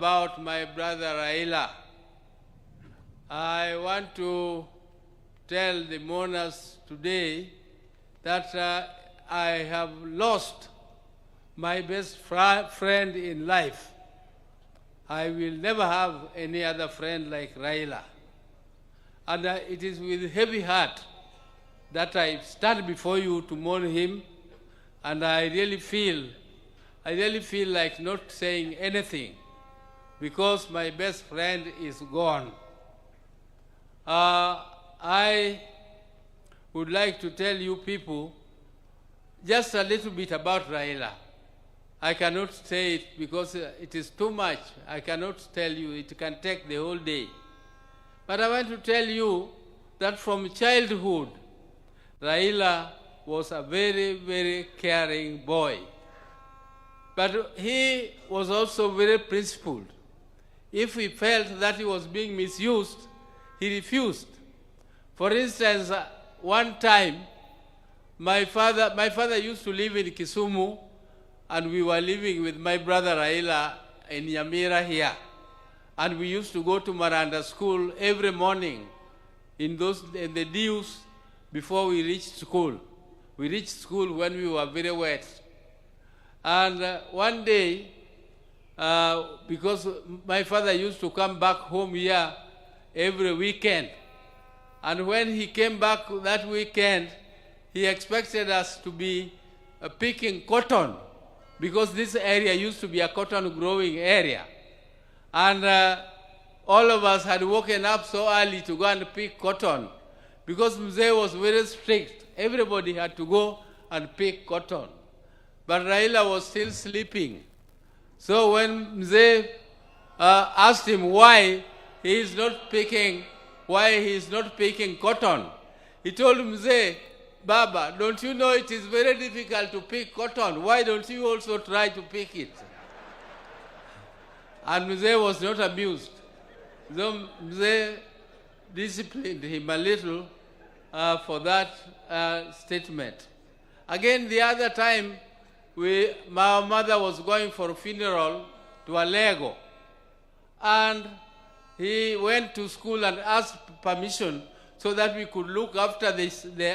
About my brother Raila, I want to tell the mourners today that I have lost my best friend in life. I will never have any other friend like Raila. And it is with heavy heart that I stand before you to mourn him, and I really feel like not saying anything, because my best friend is gone. I would like to tell you people just a little bit about Raila. I cannot say it because it is too much. I cannot tell you. It can take the whole day. But I want to tell you that from childhood, Raila was a very, very caring boy. But he was also very principled. If he felt that he was being misused, he refused. For instance, one time, my father used to live in Kisumu, and we were living with my brother Raila in Nyamira here. And we used to go to Maranda school every morning in the dews before we reached school. We reached school when we were very wet. And one day, because my father used to come back home here every weekend, and when he came back that weekend, he expected us to be picking cotton, because this area used to be a cotton growing area. And all of us had woken up so early to go and pick cotton, because Mzee was very strict. Everybody had to go and pick cotton. But Raila was still sleeping. So when Mzee asked him why he is not picking cotton, he told Mzee, "Baba, don't you know it is very difficult to pick cotton? Why don't you also try to pick it?" And Mzee was not amused. So Mzee disciplined him a little for that statement. Again, the other time, my mother was going for a funeral to Alego, and he went to school and asked permission so that we could look after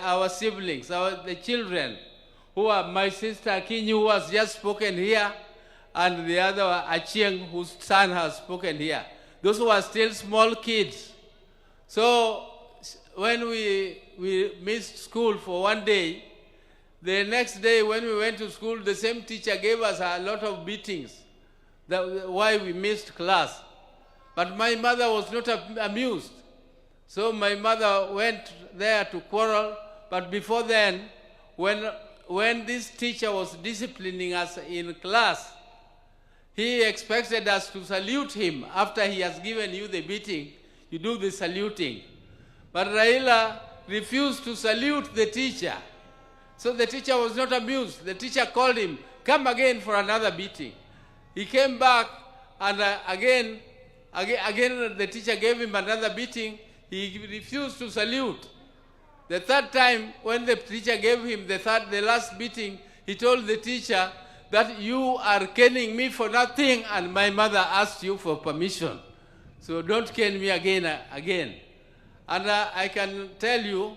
our siblings, the children, who are my sister Akinyi, who has just spoken here, and the other Achieng, whose son has spoken here. Those who are still small kids. So when we missed school for one day, the next day when we went to school, the same teacher gave us a lot of beatings, why we missed class. But my mother was not amused. So my mother went there to quarrel. But before then, when this teacher was disciplining us in class, he expected us to salute him. After he has given you the beating, you do the saluting. But Raila refused to salute the teacher. So the teacher was not amused. The teacher called him, "Come again for another beating." He came back, and again the teacher gave him another beating. He refused to salute. The third time, when the teacher gave him the last beating, he told the teacher that you are caning me for nothing, and my mother asked you for permission. So don't cane me again. And I can tell you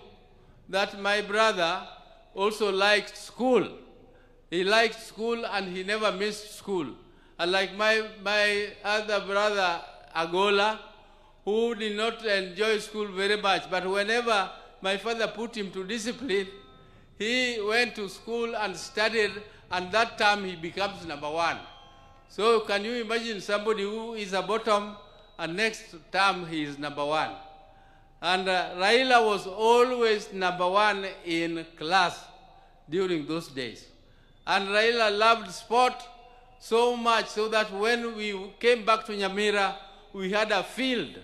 that my brother also liked school. He liked school, and he never missed school. Unlike my other brother, Agola, who did not enjoy school very much, but whenever my father put him to discipline, he went to school and studied, and that time he becomes number one. So can you imagine somebody who is a bottom, and next term he is number one? And Raila was always number one in class during those days. And Raila loved sport so much so that when we came back to Nyamira, we had a field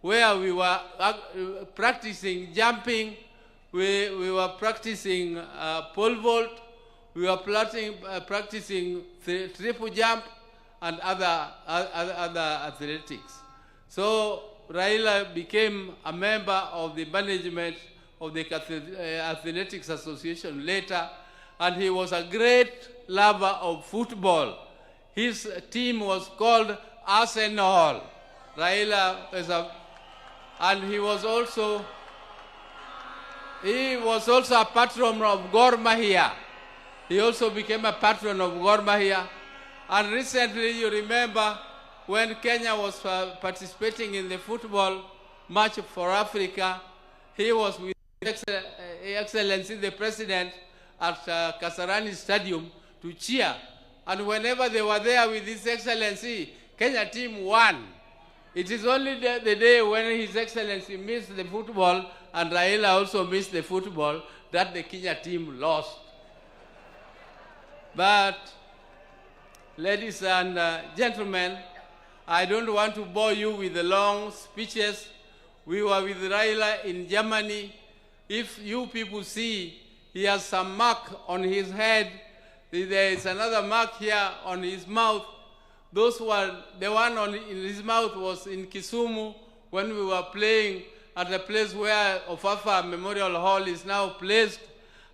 where we were practicing jumping, we were practicing pole vault, we were practicing triple jump, and other athletics. So Raila became a member of the management of the Athletics Association later, and he was a great lover of football. His team was called Arsenal. Raila is and he was also a patron of Gor Mahia. He also became a patron of Gor Mahia. And recently, you remember, when Kenya was participating in the football match for Africa, he was with His Excellency the President at Kasarani Stadium to cheer. And whenever they were there with His Excellency, Kenya team won. It is only the day when His Excellency missed the football and Raila also missed the football that the Kenya team lost. But, ladies and gentlemen, I don't want to bore you with the long speeches. We were with Raila in Germany. If you people see, he has some mark on his head. There is another mark here on his mouth. Those were, the one in his mouth was in Kisumu when we were playing at the place where Ofafa Memorial Hall is now placed.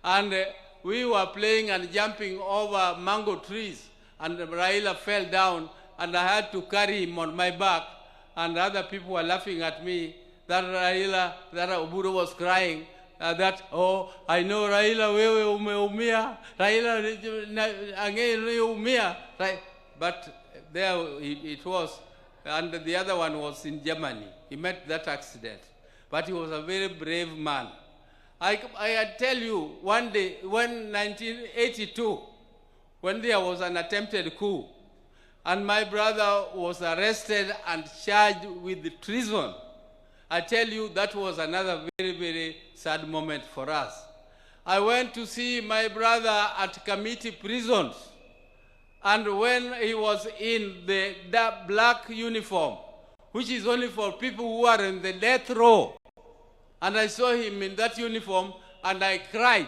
And we were playing and jumping over mango trees. And Raila fell down and I had to carry him on my back. And other people were laughing at me that Oburu was crying. Oh, I know Raila, wewe umeumia. Raila, umia. But there it was. And the other one was in Germany. He met that accident. But he was a very brave man. I tell you, one day, when 1982, when there was an attempted coup, and my brother was arrested and charged with treason, I tell you, that was another very, very sad moment for us. I went to see my brother at committee prisons, and when he was in the black uniform, which is only for people who are in the death row, and I saw him in that uniform, and I cried.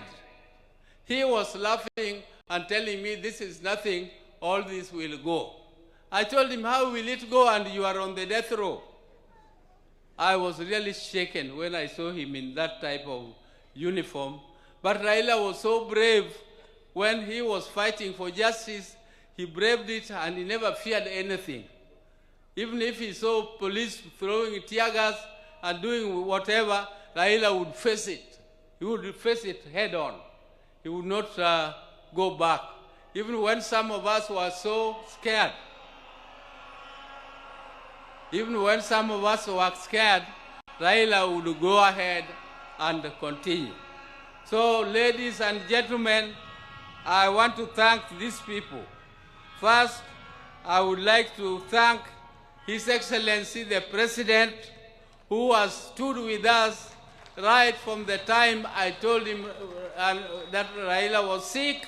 He was laughing and telling me, this is nothing, all this will go. I told him, how will it go and you are on the death row? I was really shaken when I saw him in that type of uniform. But Raila was so brave when he was fighting for justice. He braved it and he never feared anything. Even if he saw police throwing tear gas and doing whatever, Raila would face it. He would face it head on. He would not go back. Even when some of us were so scared, Raila would go ahead and continue. So, ladies and gentlemen, I want to thank these people. First, I would like to thank His Excellency the President, who has stood with us right from the time I told him that Raila was sick.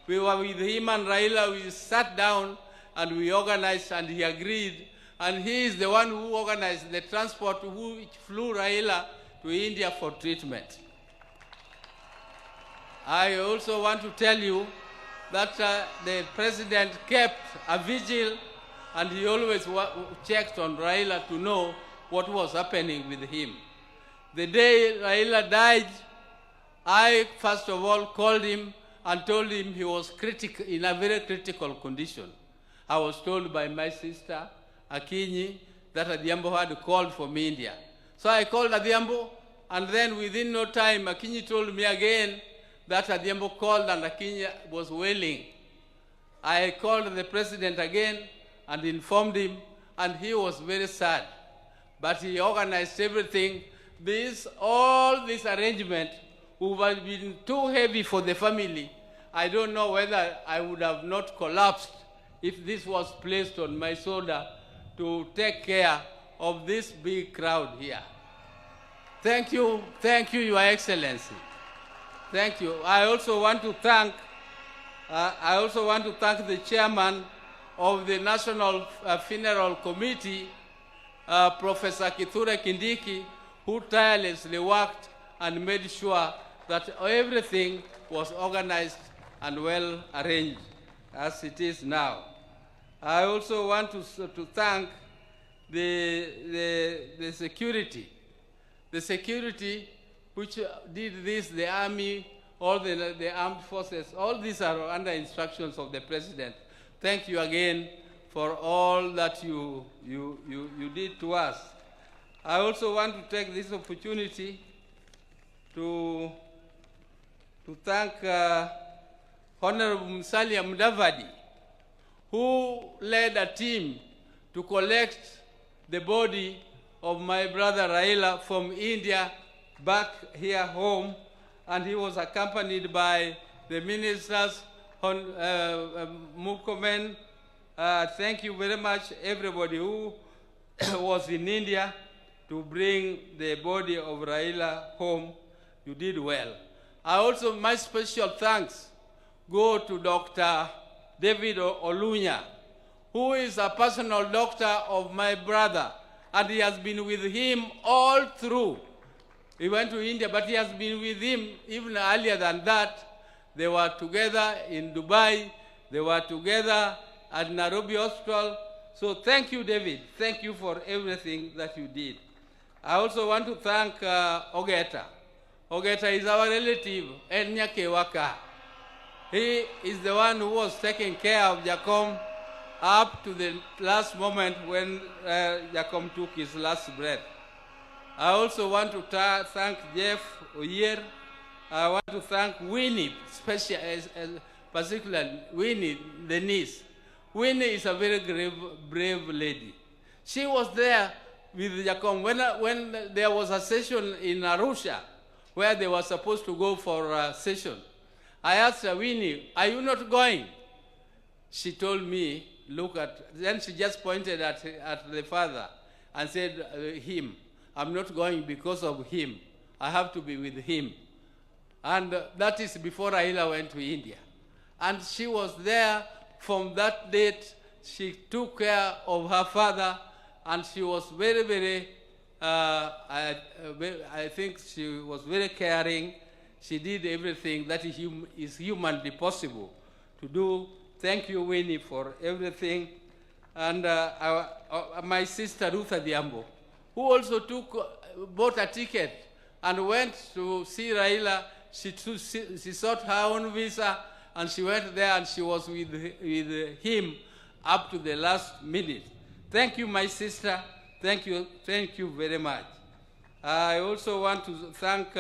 We were with him and Raila, we sat down and we organized and he agreed. And he is the one who organized the transport which flew Raila to India for treatment. I also want to tell you that the President kept a vigil and he always checked on Raila to know what was happening with him. The day Raila died, I first of all called him and told him he was in a very critical condition. I was told by my sister, Akinyi, that Adhiambo had called from India. So I called Adhiambo, and then within no time, Akinyi told me again that Adhiambo called and Akinyi was wailing. I called the President again and informed him, and he was very sad. But he organized everything. All this arrangement would have been too heavy for the family. I don't know whether I would have not collapsed if this was placed on my shoulder to take care of this big crowd here. Thank you, Your Excellency. Thank you. I also want to thank the chairman of the National Funeral Committee, Professor Kithure Kindiki, who tirelessly worked and made sure that everything was organized and well arranged as it is now. I also want to thank the security. The security which did this, the army, all the armed forces, all these are under instructions of the President. Thank you again for all that you did to us. I also want to take this opportunity to thank Honorable Musalia Mudavadi, who led a team to collect the body of my brother Raila from India back here home, and he was accompanied by the ministers, Mukomen. Thank you very much, everybody who was in India to bring the body of Raila home. You did well. My special thanks go to Dr. David Olunya, who is a personal doctor of my brother, and he has been with him all through. He went to India, but he has been with him even earlier than that. They were together in Dubai. They were together at Nairobi Hospital. So thank you, David. Thank you for everything that you did. I also want to thank Ogeta. Ogeta is our relative, Enyake Waka. He is the one who was taking care of Jacom up to the last moment when Jacom took his last breath. I also want to thank Jeff Oyer. I want to thank Winnie, particularly Winnie, the niece. Winnie is a very brave lady. She was there with Jacom when there was a session in Arusha where they were supposed to go for a session. I asked her, Winnie, are you not going? She told me, then she just pointed at the father and said, him. I'm not going because of him. I have to be with him. And that is before Raila went to India. And she was there from that date. She took care of her father, and she was very, very, I think she was very caring. She did everything that is humanly possible to do. Thank you, Winnie, for everything. And my sister, Ruth Adiambo, who also bought a ticket and went to see Raila. She sought her own visa, and she went there, and she was with him up to the last minute. Thank you, my sister. Thank you very much. I also want to thank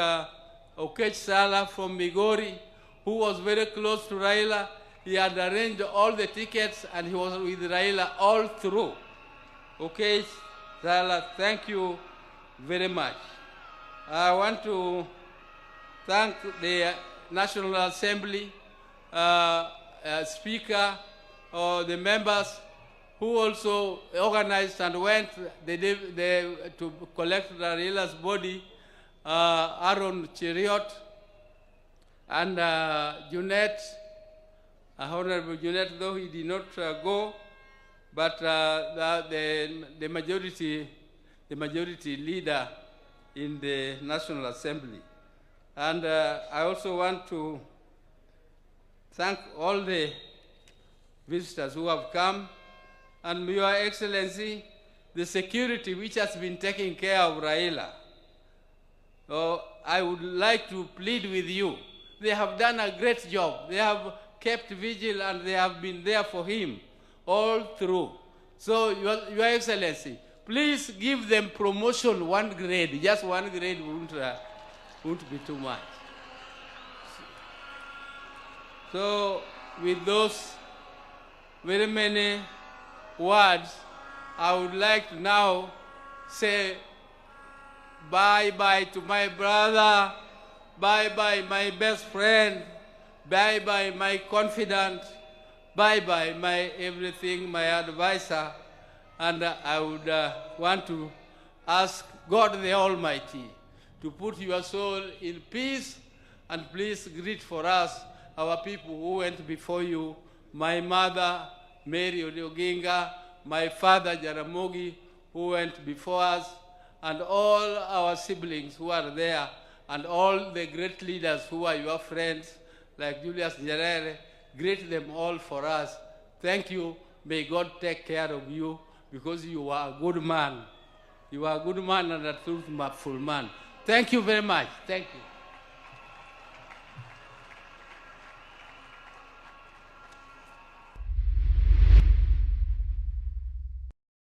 Okech Sala from Migori, who was very close to Raila. He had arranged all the tickets, and he was with Raila all through. Okech Sala, thank you very much. I want to thank the National Assembly Speaker, the members who also organized and went to collect Raila's body, Aaron Cheriot and Junet, Honorable Junet, though he did not go, but the majority leader in the National Assembly. And I also want to thank all the visitors who have come, and Your Excellency, the security which has been taking care of Raila. So I would like to plead with you. They have done a great job. They have kept vigil, and they have been there for him all through. So Your Excellency, please give them promotion 1 grade. Just 1 grade won't be too much. So with those very many words, I would like to now say bye-bye to my brother, bye-bye my best friend, bye-bye my confidant, bye-bye my everything, my advisor. And I would want to ask God the Almighty to put your soul in peace, and please greet for us our people who went before you, my mother, Mary Odinga, my father, Jaramogi, who went before us, and all our siblings who are there, and all the great leaders who are your friends, like Julius Nyerere. Greet them all for us. Thank you. May God take care of you, because you are a good man. You are a good man and a truthful man. Thank you very much. Thank you.